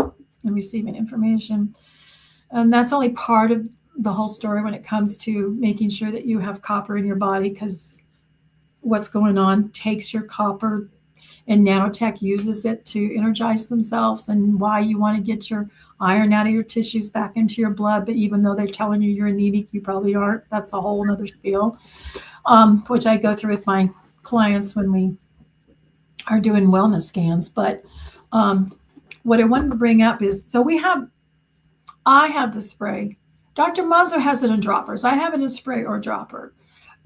and receiving information. And that's only part of the whole story when it comes to making sure that you have copper in your body, because what's going on takes your copper, and nanotech uses it to energize themselves, and why you want to get your iron out of your tissues back into your blood. But even though they're telling you you're anemic, you probably aren't. That's a whole other spiel, which I go through with my clients when we are doing wellness scans. But what I wanted to bring up is, so I have the spray. Dr. Monzo has it in droppers. I have it in spray or dropper.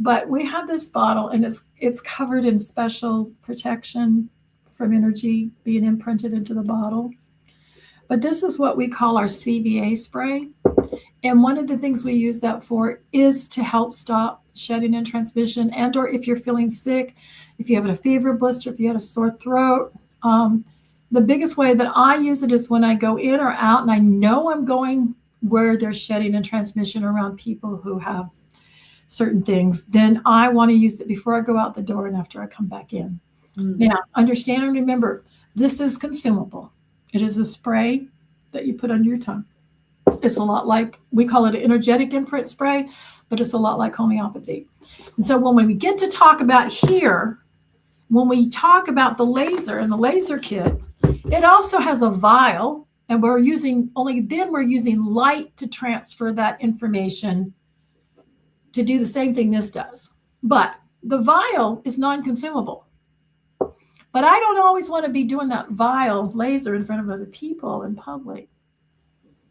But we have this bottle, and it's covered in special protection from energy being imprinted into the bottle. But this is what we call our CVA spray. And one of the things we use that for is to help stop shedding and transmission, and or if you're feeling sick, if you have a fever, blister, if you had a sore throat. The biggest way that I use it is when I go in or out and I know I'm going where there's shedding and transmission around people who have certain things, then I want to use it before I go out the door and after I come back in. Now, understand and remember, this is consumable. It is a spray that you put under your tongue. It's a lot like, we call it an energetic imprint spray, but it's a lot like homeopathy. And so when we get to talk about here, when we talk about the laser and the laser kit, it also has a vial, and we're using light to transfer that information to do the same thing this does. But the vial is non-consumable. But I don't always want to be doing that vial laser in front of other people in public.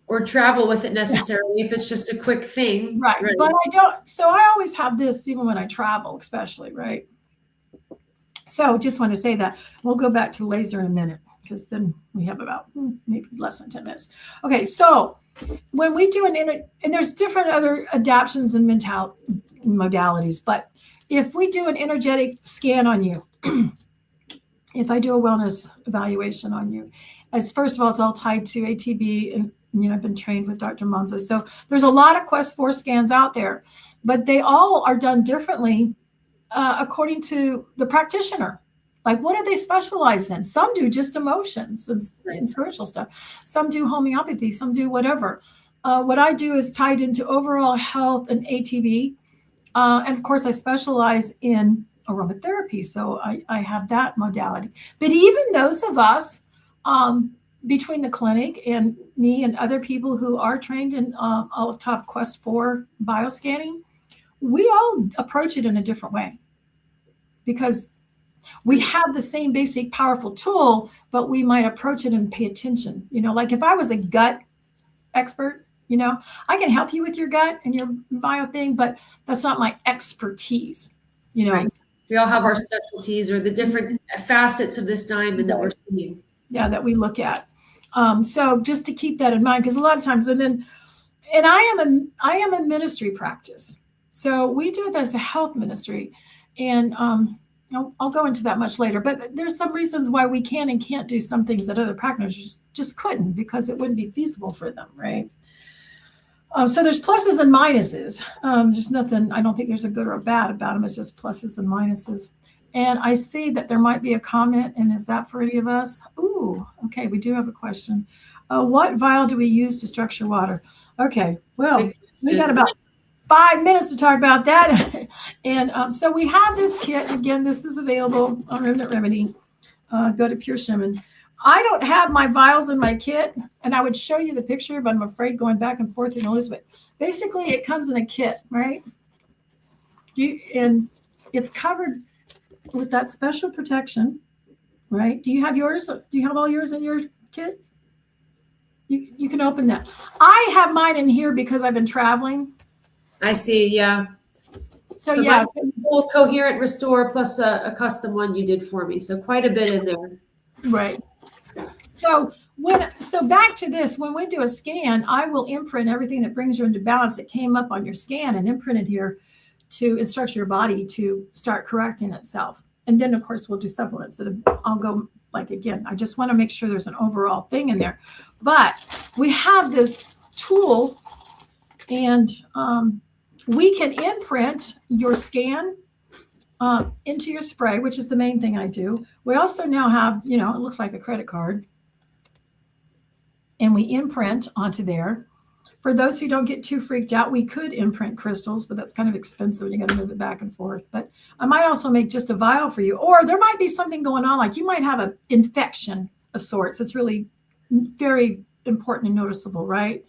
Or travel with it necessarily if it's just a quick thing. Right. But I don't. So I always have this even when I travel, especially, right? So just want to say that. We'll go back to laser in a minute, because then we have about maybe less than 10 minutes. Okay, so when we do and there's different other adaptions and modalities, but if we do an energetic scan on you, if I do a wellness evaluation on you, as first of all, it's all tied to ATB, and I've been trained with Dr. Monzo. So there's a lot of Quest 4 scans out there, but they all are done differently according to the practitioner. Like, what do they specialize in? Some do just emotions and spiritual stuff. Some do homeopathy. Some do whatever. What I do is tied into overall health and ATB. And of course, I specialize in aromatherapy. So I have that modality. But even those of us, between the clinic and me and other people who are trained in Alef Tav Quest 4 bioscanning, we all approach it in a different way, because we have the same basic powerful tool, but we might approach it and pay attention. Like if I was a gut expert, I can help you with your gut and your bio thing, but that's not my expertise, Right. We all have our specialties or the different facets of this diamond that we're seeing. Yeah, that we look at. So just to keep that in mind, because a lot of times, and I am a ministry practice. So we do it as a health ministry, and I'll go into that much later. But there's some reasons why we can and can't do some things that other practitioners just couldn't, because it wouldn't be feasible for them, right? So there's pluses and minuses. There's nothing, I don't think there's a good or a bad about them. It's just pluses and minuses. And I see that there might be a comment, and is that for any of us? Ooh, okay, we do have a question. What vial do we use to structure water? Okay, well, we got about 5 minutes to talk about that. And so we have this kit. Again, this is available on Remnant Remedy. Go to Pure Shaman. I don't have my vials in my kit, and I would show you the picture, but I'm afraid going back and forth, Elizabeth. Basically, it comes in a kit, right? And it's covered with that special protection, right? Do you have yours? Do you have all yours in your kit? You can open that. I have mine in here because I've been traveling. I see, yeah. So yeah. Full coherent restore plus a custom one you did for me. So quite a bit in there. Right. So back to this, when we do a scan, I will imprint everything that brings you into balance that came up on your scan and imprint it here to instruct your body to start correcting itself. And then, of course, we'll do supplements that I'll go like, again, I just want to make sure there's an overall thing in there. But we have this tool, and we can imprint your scan into your spray, which is the main thing I do. We also now have, it looks like a credit card, and we imprint onto there. For those who don't get too freaked out, we could imprint crystals, but that's kind of expensive. You got to move it back and forth. But I might also make just a vial for you, or there might be something going on, like you might have an infection of sorts. It's really very important and noticeable, right?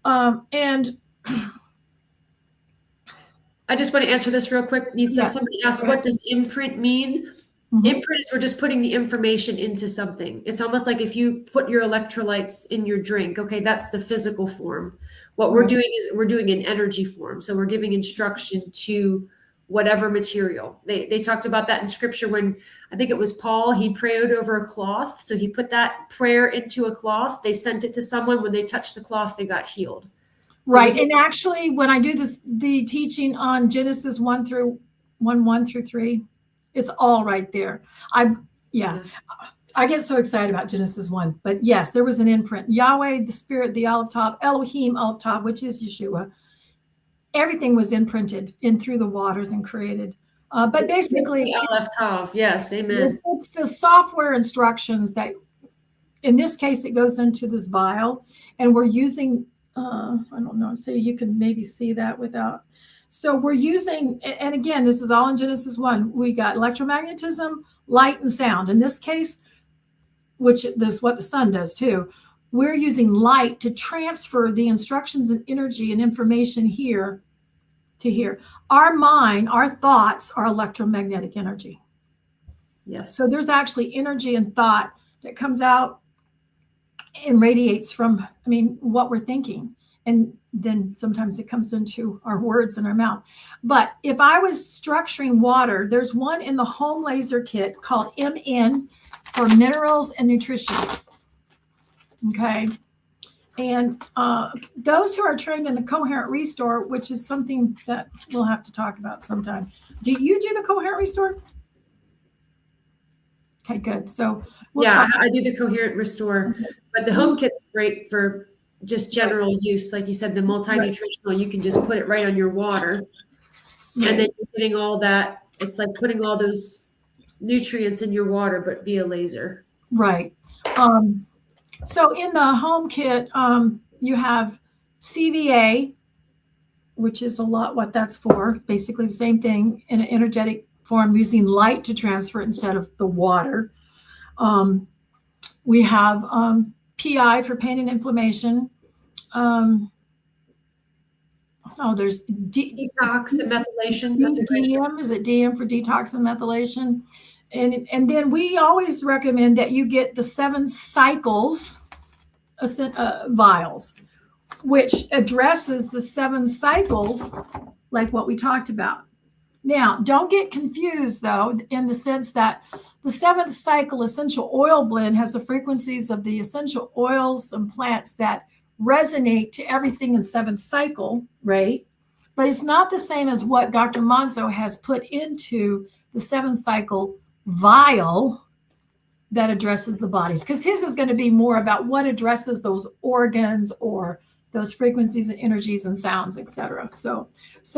And I just want to answer this real quick. Yeah. Somebody asked, what does imprint mean? Mhm. Imprint is we're just putting the information into something. It's almost like if you put your electrolytes in your drink, okay, that's the physical form. What we're Right. doing is we're doing an energy form. So we're giving instruction to whatever material. They talked about that in scripture when I think it was Paul, he prayed over a cloth. So he put that prayer into a cloth. They sent it to someone. When they touched the cloth, they got healed. So Right. And actually, when I do the teaching on Genesis 1 through 3, it's all right there. I get so excited about Genesis 1, but yes, there was an imprint. Yahweh, the Spirit, the Alef Tav, Elohim, Alef Tav, which is Yeshua. Everything was imprinted in through the waters and created. But basically, Alef Tav, yes, amen. It's the software instructions that, in this case, it goes into this vial, and we're using, I don't know, so you can maybe see that without. So we're using, and again, this is all in Genesis 1. We got electromagnetism, light, and sound. In this case, which is what the sun does too, we're using light to transfer the instructions and energy and information here to here. Our mind, our thoughts are electromagnetic energy. Yes. So there's actually energy and thought that comes out and radiates from, what we're thinking. And then sometimes it comes into our words in our mouth. But if I was structuring water, there's one in the home laser kit called MN for minerals and nutrition. Okay. And those who are trained in the coherent restore, which is something that we'll have to talk about sometime. Do you do the coherent restore? Okay, good. So I do the coherent restore, but the home kit's great for just general use. Like you said, the multi-nutritional, you can just put it right on your water. And then you're getting all that. It's like putting all those nutrients in your water, but via laser. Right. So in the home kit, you have CVA, which is a lot what that's for. Basically the same thing in an energetic form, using light to transfer it instead of the water. We have PI for pain and inflammation. There's detox and methylation. That's a great DM. Is it DM for detox and methylation? And then we always recommend that you get the 7 cycles vials, which addresses the 7 cycles, like what we talked about. Now, don't get confused, though, in the sense that the 7th cycle essential oil blend has the frequencies of the essential oils and plants that resonate to everything in 7th cycle, right? But it's not the same as what Dr. Monzo has put into the 7th cycle vial that addresses the bodies, because his is going to be more about what addresses those organs or those frequencies and energies and sounds, etc. So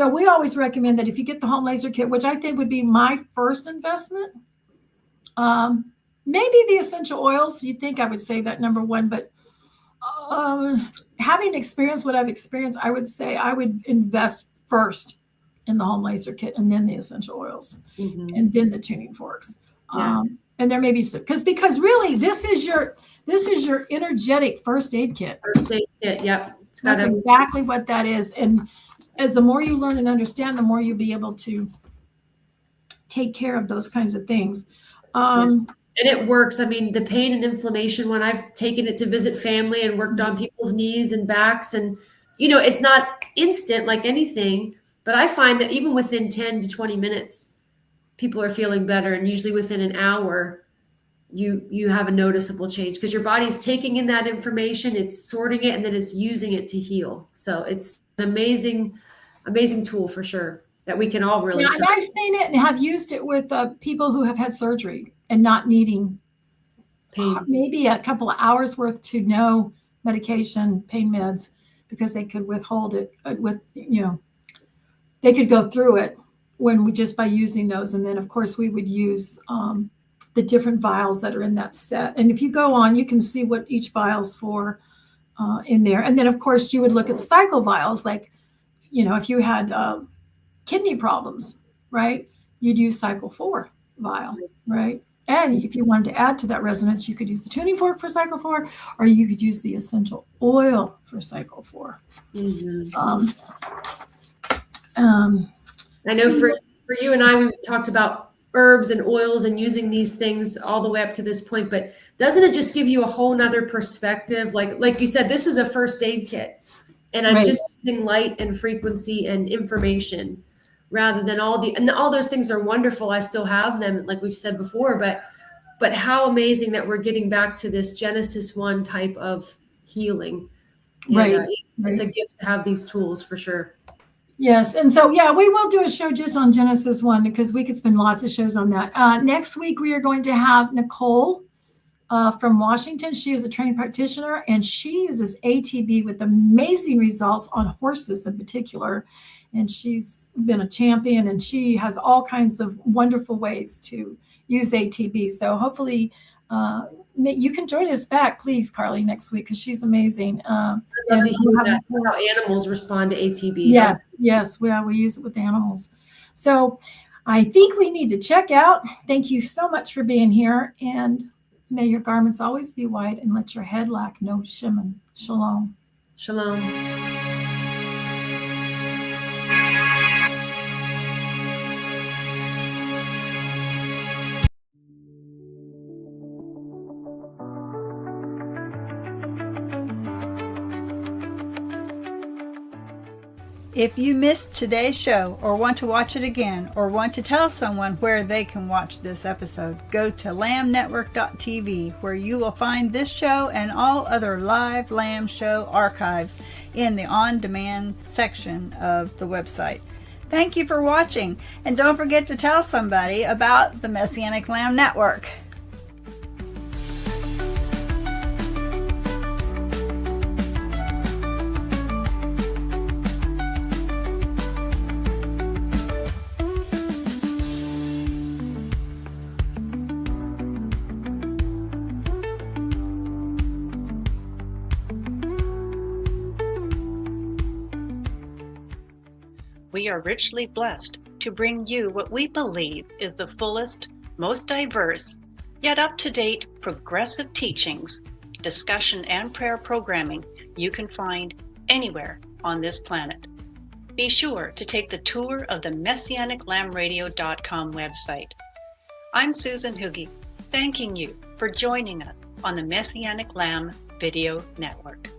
we always recommend that if you get the home laser kit, which I think would be my first investment, maybe the essential oils, you'd think I would say that number 1, but having experienced what I've experienced, I would say I would invest first in the home laser kit, and then the essential oils, and then the tuning forks. And there may be some, because really this is your energetic first aid kit. First aid kit, yep. That's exactly what that is. And as the more you learn and understand, the more you'll be able to take care of those kinds of things. And it works. The pain and inflammation, when I've taken it to visit family and worked on people's knees and backs, and it's not instant like anything, but I find that even within 10 to 20 minutes, people are feeling better. And usually within an hour, you have a noticeable change, because your body's taking in that information, it's sorting it, and then it's using it to heal. So it's an amazing tool for sure that we can all really. And I've seen it and have used it with people who have had surgery and not needing Pain. maybe a couple of hours worth to no medication, pain meds, because they could withhold it with, they could go through it just by using those. And then of course we would use the different vials that are in that set. And if you go on, you can see what each vial's for in there. And then of course you would look at the cycle vials, like, if you had kidney problems, right? You'd use cycle 4 vial, right? And if you wanted to add to that resonance, you could use the tuning fork for cycle 4, or you could use the essential oil for cycle 4. Mm-hmm. I know for you and I, we talked about herbs and oils and using these things all the way up to this point, but doesn't it just give you a whole nother perspective? Like you said, this is a first aid kit, and I'm just using light and frequency and information rather than and all those things are wonderful. I still have them, like we've said before, but how amazing that we're getting back to this Genesis 1 type of healing. And, it's a gift to have these tools for sure. Yes. And so, we will do a show just on Genesis 1, because we could spend lots of shows on that. Next week, we are going to have Nicole from Washington. She is a trained practitioner, and she uses ATB with amazing results on horses in particular. And she's been a champion, and she has all kinds of wonderful ways to use ATB. So hopefully you can join us back, please, Carly, next week, because she's amazing. I'd love to hear how animals respond to ATB. Yes, we use it with animals. So I think we need to check out. Thank you so much for being here, and may your garments always be white, and let your head lack no shimmer. Shalom. Shalom. If you missed today's show, or want to watch it again, or want to tell someone where they can watch this episode, go to lambnetwork.tv, where you will find this show and all other live Lamb Show archives in the on-demand section of the website. Thank you for watching, and don't forget to tell somebody about the Messianic Lamb Network. We are richly blessed to bring you what we believe is the fullest, most diverse, yet up-to-date progressive teachings, discussion, and prayer programming you can find anywhere on this planet. Be sure to take the tour of the MessianicLambRadio.com website. I'm Susan Hoogie, thanking you for joining us on the Messianic Lamb Video Network.